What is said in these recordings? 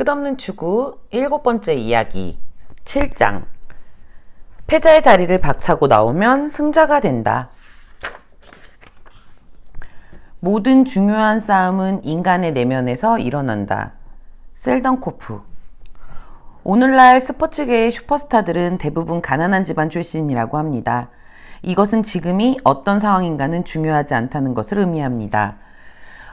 끝없는 추구 7번째 이야기 7장 패자의 자리를 박차고 나오면 승자가 된다. 모든 중요한 싸움은 인간의 내면에서 일어난다. 셀던코프. 오늘날 스포츠계의 슈퍼스타들은 대부분 가난한 집안 출신이라고 합니다. 이것은 지금이 어떤 상황인가는 중요하지 않다는 것을 의미합니다.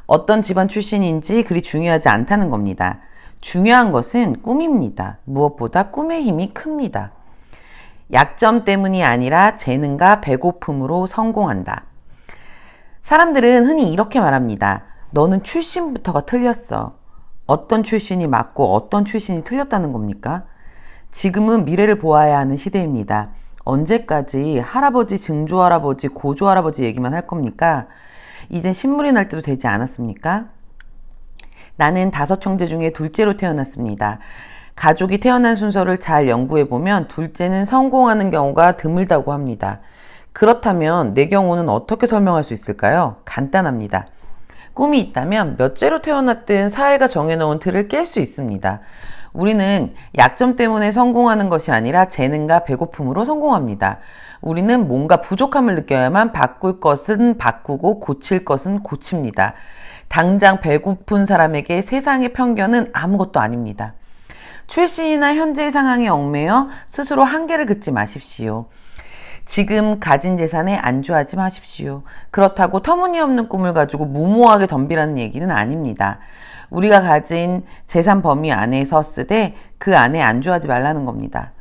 어떤 집안 출신인지 그리 중요하지 않다는 겁니다. 중요한 것은 꿈입니다. 무엇보다 꿈의 힘이 큽니다. 약점 때문이 아니라 재능과 배고픔으로 성공한다. 사람들은 흔히 이렇게 말합니다. 너는 출신부터가 틀렸어. 어떤 출신이 맞고 어떤 출신이 틀렸다는 겁니까? 지금은 미래를 보아야 하는 시대입니다. 언제까지 할아버지, 증조할아버지, 고조할아버지 얘기만 할 겁니까? 이젠 신물이 날 때도 되지 않았습니까? 나는 5 형제 중에 둘째로 태어났습니다. 가족이 태어난 순서를 잘 연구해보면 둘째는 성공하는 경우가 드물다고 합니다. 그렇다면 내 경우는 어떻게 설명할 수 있을까요? 간단합니다. 꿈이 있다면 몇째로 태어났든 사회가 정해놓은 틀을 깰 수 있습니다. 우리는 약점 때문에 성공하는 것이 아니라 재능과 배고픔으로 성공합니다. 우리는 뭔가 부족함을 느껴야만 바꿀 것은 바꾸고 고칠 것은 고칩니다. 당장 배고픈 사람에게 세상의 편견은 아무것도 아닙니다. 출신이나 현재의 상황에 얽매여 스스로 한계를 긋지 마십시오. 지금 가진 재산에 안주하지 마십시오. 그렇다고 터무니없는 꿈을 가지고 무모하게 덤비라는 얘기는 아닙니다. 우리가 가진 재산 범위 안에서 쓰되 그 안에 안주하지 말라는 겁니다.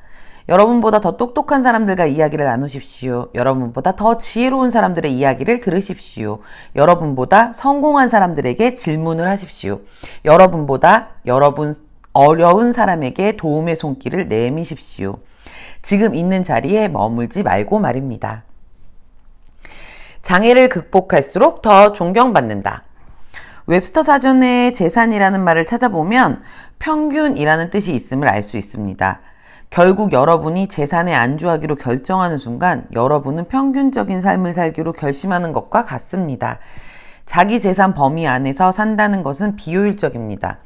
여러분보다 더 똑똑한 사람들과 이야기를 나누십시오. 여러분보다 더 지혜로운 사람들의 이야기를 들으십시오. 여러분보다 성공한 사람들에게 질문을 하십시오. 여러분보다 여러분 어려운 사람에게 도움의 손길을 내미십시오. 지금 있는 자리에 머물지 말고 말입니다. 장애를 극복할수록 더 존경받는다. 웹스터 사전에 재산이라는 말을 찾아보면 평균이라는 뜻이 있음을 알 수 있습니다. 결국 여러분이 재산에 안주하기로 결정하는 순간 여러분은 평균적인 삶을 살기로 결심하는 것과 같습니다. 자기 재산 범위 안에서 산다는 것은 비효율적입니다.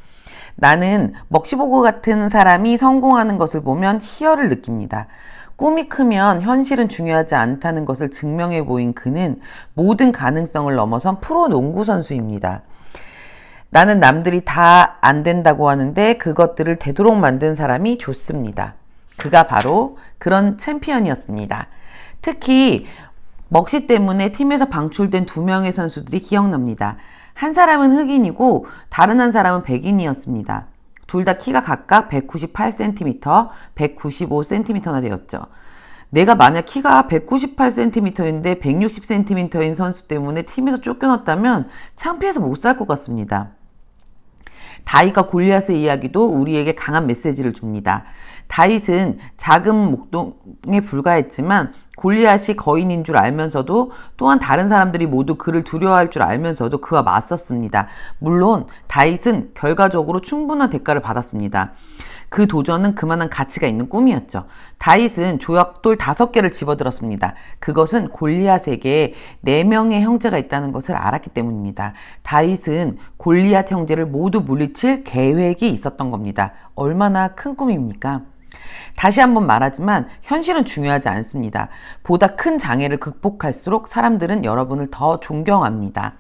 나는 먹시보고 같은 사람이 성공하는 것을 보면 희열을 느낍니다. 꿈이 크면 현실은 중요하지 않다는 것을 증명해 보인 그는 모든 가능성을 넘어선 프로 농구 선수입니다. 나는 남들이 다 안 된다고 하는데 그것들을 되도록 만든 사람이 좋습니다. 그가 바로 그런 챔피언이었습니다. 특히 먹시 때문에 팀에서 방출된 2명의 선수들이 기억납니다. 한 사람은 흑인이고 다른 한 사람은 백인이었습니다. 둘 다 키가 각각 198cm, 195cm나 되었죠. 내가 만약 키가 198cm인데 160cm인 선수 때문에 팀에서 쫓겨났다면 창피해서 못 살 것 같습니다. 다윗과 골리앗의 이야기도 우리에게 강한 메시지를 줍니다. 다윗은 작은 목동에 불과했지만 골리앗이 거인인 줄 알면서도 또한 다른 사람들이 모두 그를 두려워할 줄 알면서도 그와 맞섰습니다. 물론 다윗은 결과적으로 충분한 대가를 받았습니다. 그 도전은 그만한 가치가 있는 꿈이었죠. 다윗은 조약돌 5개를 집어들었습니다. 그것은 골리앗에게 4명의 형제가 있다는 것을 알았기 때문입니다. 다윗은 골리앗 형제를 모두 물리칠 계획이 있었던 겁니다. 얼마나 큰 꿈입니까? 다시 한번 말하지만 현실은 중요하지 않습니다. 보다 큰 장애를 극복할수록 사람들은 여러분을 더 존경합니다.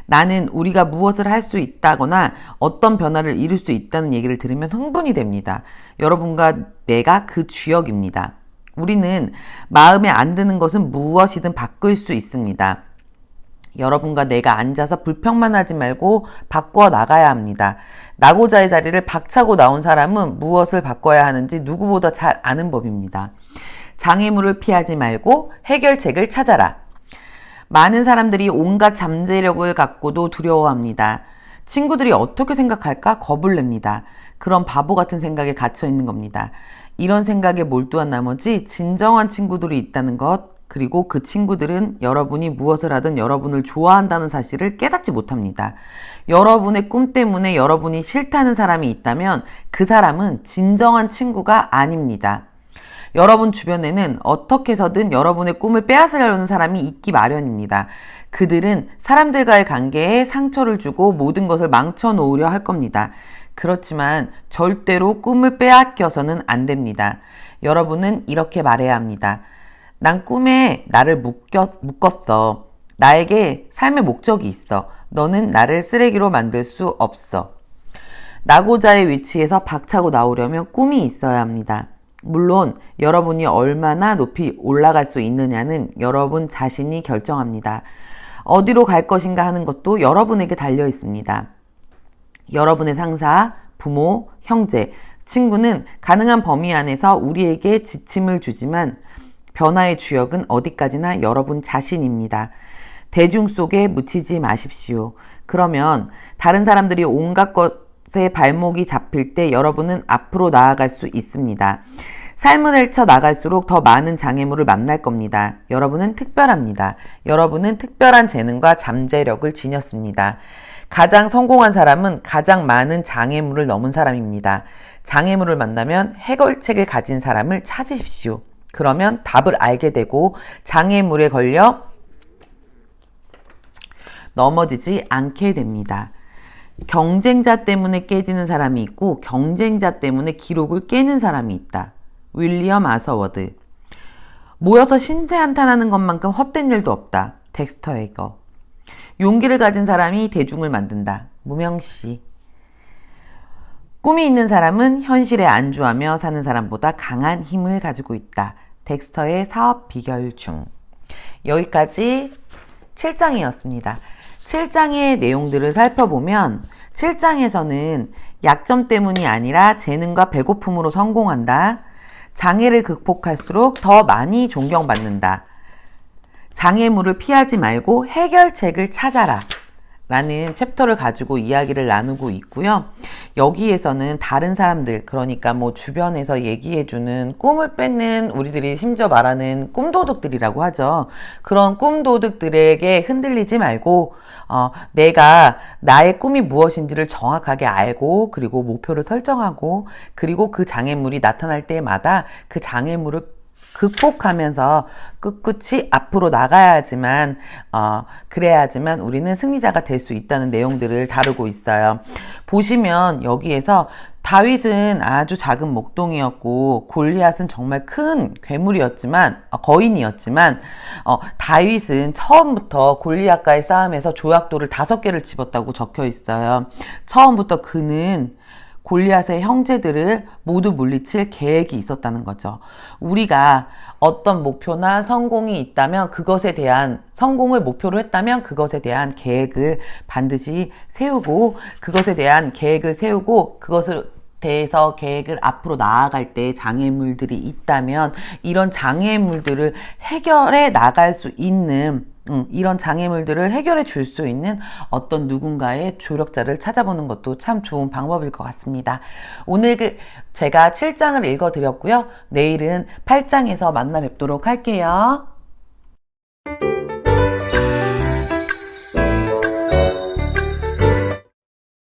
나는 우리가 무엇을 할 수 있다거나 어떤 변화를 이룰 수 있다는 얘기를 들으면 흥분이 됩니다. 여러분과 내가 그 주역입니다. 우리는 마음에 안 드는 것은 무엇이든 바꿀 수 있습니다. 여러분과 내가 앉아서 불평만 하지 말고 바꿔 나가야 합니다. 나고자의 자리를 박차고 나온 사람은 무엇을 바꿔야 하는지 누구보다 잘 아는 법입니다. 장애물을 피하지 말고 해결책을 찾아라. 많은 사람들이 온갖 잠재력을 갖고도 두려워합니다. 친구들이 어떻게 생각할까 겁을 냅니다. 그런 바보 같은 생각에 갇혀 있는 겁니다. 이런 생각에 몰두한 나머지 진정한 친구들이 있다는 것, 그리고 그 친구들은 여러분이 무엇을 하든 여러분을 좋아한다는 사실을 깨닫지 못합니다. 여러분의 꿈 때문에 여러분이 싫다는 사람이 있다면 그 사람은 진정한 친구가 아닙니다. 여러분 주변에는 어떻게 해서든 여러분의 꿈을 빼앗으려는 사람이 있기 마련입니다. 그들은 사람들과의 관계에 상처를 주고 모든 것을 망쳐놓으려 할 겁니다. 그렇지만 절대로 꿈을 빼앗겨서는 안 됩니다. 여러분은 이렇게 말해야 합니다. 난 꿈에 나를 묶었어. 나에게 삶의 목적이 있어. 너는 나를 쓰레기로 만들 수 없어. 나고자의 위치에서 박차고 나오려면 꿈이 있어야 합니다. 물론 여러분이 얼마나 높이 올라갈 수 있느냐는 여러분 자신이 결정합니다. 어디로 갈 것인가 하는 것도 여러분에게 달려 있습니다. 여러분의 상사, 부모, 형제, 친구는 가능한 범위 안에서 우리에게 지침을 주지만 변화의 주역은 어디까지나 여러분 자신입니다. 대중 속에 묻히지 마십시오. 그러면 다른 사람들이 온갖 것에 발목이 잡힐 때 여러분은 앞으로 나아갈 수 있습니다. 삶을 헤쳐 나갈수록 더 많은 장애물을 만날 겁니다. 여러분은 특별합니다. 여러분은 특별한 재능과 잠재력을 지녔습니다. 가장 성공한 사람은 가장 많은 장애물을 넘은 사람입니다. 장애물을 만나면 해결책을 가진 사람을 찾으십시오. 그러면 답을 알게 되고 장애물에 걸려 넘어지지 않게 됩니다. 경쟁자 때문에 깨지는 사람이 있고 경쟁자 때문에 기록을 깨는 사람이 있다. 윌리엄 아서워드. 모여서 신세한탄하는 것만큼 헛된 일도 없다. 덱스터 에거. 용기를 가진 사람이 대중을 만든다. 무명씨. 꿈이 있는 사람은 현실에 안주하며 사는 사람보다 강한 힘을 가지고 있다. 덱스터의 사업 비결중. 여기까지 7장이었습니다. 7장의 내용들을 살펴보면 7장에서는 약점 때문이 아니라 재능과 배고픔으로 성공한다. 장애를 극복할수록 더 많이 존경받는다. 장애물을 피하지 말고 해결책을 찾아라. 라는 챕터를 가지고 이야기를 나누고 있고요. 여기에서는 다른 사람들, 그러니까 뭐 주변에서 얘기해주는 꿈을 뺏는 우리들이 심지어 말하는 꿈도둑들이라고 하죠. 그런 꿈도둑들에게 흔들리지 말고 내가 나의 꿈이 무엇인지를 정확하게 알고 그리고 목표를 설정하고 그리고 그 장애물이 나타날 때마다 그 장애물을 극복하면서 꿋꿋이 앞으로 나가야지만 그래야지만 우리는 승리자가 될 수 있다는 내용들을 다루고 있어요. 보시면 여기에서 다윗은 아주 작은 목동이었고 골리앗은 정말 큰 괴물이었지만 거인이었지만 다윗은 처음부터 골리앗과의 싸움에서 조약돌을 5개를 집었다고 적혀 있어요. 처음부터 그는 골리앗의 형제들을 모두 물리칠 계획이 있었다는 거죠. 우리가 어떤 목표나 성공이 있다면 그것에 대한 성공을 목표로 했다면 그것에 대한 계획을 반드시 세우고 그것에 대한 계획을 세우고 그것을 대해서 계획을 앞으로 나아갈 때 장애물들이 있다면 이런 장애물들을 해결해 나갈 수 있는 이런 장애물들을 해결해 줄 수 있는 어떤 누군가의 조력자를 찾아보는 것도 참 좋은 방법일 것 같습니다. 오늘 제가 7장을 읽어드렸고요. 내일은 8장에서 만나 뵙도록 할게요.